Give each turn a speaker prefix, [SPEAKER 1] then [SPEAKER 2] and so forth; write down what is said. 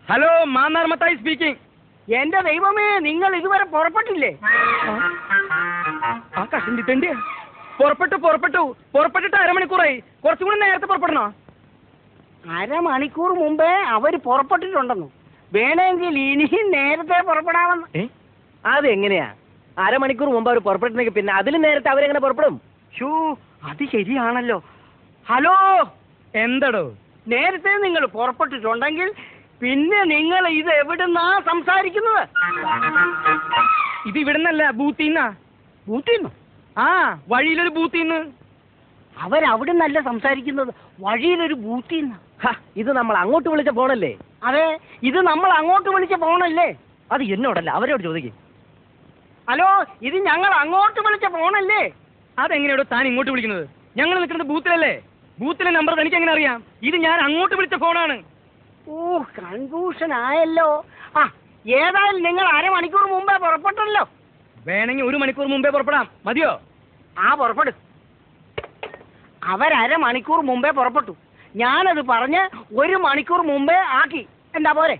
[SPEAKER 1] Hello Mannar Mathai speaking.
[SPEAKER 2] എന്റെ ദൈവമേ, നിങ്ങൾ ഇതുവരെ പുറപ്പെട്ടില്ലേ?
[SPEAKER 1] ആ കഷണ്ടിട്ടുണ്ട്. പുറപ്പെട്ടിട്ട് അരമണിക്കൂറായി. കുറച്ചും കൂടി നേരത്തെ പുറപ്പെടണോ?
[SPEAKER 2] അരമണിക്കൂർ മുമ്പേ അവര് പുറപ്പെട്ടിട്ടുണ്ടെന്നു. വേണമെങ്കിൽ ഇനിയും നേരത്തെ പുറപ്പെടാമെന്ന്.
[SPEAKER 3] അതെങ്ങനെയാ? അരമണിക്കൂർ മുമ്പ് അവർ പുറപ്പെട്ടിട്ടുണ്ടെങ്കിൽ പിന്നെ അതിലും നേരത്തെ അവരെങ്ങനെ പുറപ്പെടും?
[SPEAKER 2] ഷൂ, അത് ശരിയാണല്ലോ. ഹലോ,
[SPEAKER 1] എന്തടോ?
[SPEAKER 2] നേരത്തെ നിങ്ങൾ പുറപ്പെട്ടിട്ടുണ്ടെങ്കിൽ പിന്നെ നിങ്ങൾ ഇത് എവിടുന്നാ സംസാരിക്കുന്നത്?
[SPEAKER 1] ഇത് ഇവിടുന്നല്ല, ബൂത്തിന്നാ.
[SPEAKER 2] ബൂത്തിന്നോ?
[SPEAKER 1] ആ, വഴിയിലൊരു ബൂത്തിന്ന്.
[SPEAKER 2] അവരവിടുന്നല്ല സംസാരിക്കുന്നത്, വഴിയിലൊരു ബൂത്തിന്ന്.
[SPEAKER 3] ഇത് നമ്മൾ അങ്ങോട്ട് വിളിച്ച ഫോണല്ലേ?
[SPEAKER 2] അതെ, ഇത് നമ്മൾ അങ്ങോട്ട് വിളിച്ച ഫോണല്ലേ?
[SPEAKER 3] അത് എന്നോടല്ല, അവരോട് ചോദിക്കും.
[SPEAKER 2] ഹലോ, ഇത് ഞങ്ങൾ അങ്ങോട്ട് വിളിച്ച ഫോണല്ലേ?
[SPEAKER 1] അതെങ്ങനെയാണോ താൻ ഇങ്ങോട്ട് വിളിക്കുന്നത്? ഞങ്ങൾ നിൽക്കുന്നത് ബൂത്തിലല്ലേ? ബൂത്തിലെ നമ്പർ തനിക്ക് എങ്ങനെ അറിയാം? ഇത് ഞാൻ അങ്ങോട്ട് വിളിച്ച ഫോണാണ്.
[SPEAKER 2] ഓ, കൺഫ്യൂഷൻ ആയല്ലോ. ആ, ഏതായാലും നിങ്ങൾ അരമണിക്കൂർ മുമ്പേ പുറപ്പെട്ടല്ലോ.
[SPEAKER 1] വേണമെങ്കിൽ 1 മണിക്കൂർ മുമ്പേ പുറപ്പെടാം. മതിയോ?
[SPEAKER 2] ആ, പുറപ്പെടും. അവരമണിക്കൂർ മുമ്പേ പുറപ്പെട്ടു. ഞാനത് പറഞ്ഞ് 1 മണിക്കൂർ മുമ്പേ ആക്കി. എന്താ പോരെ?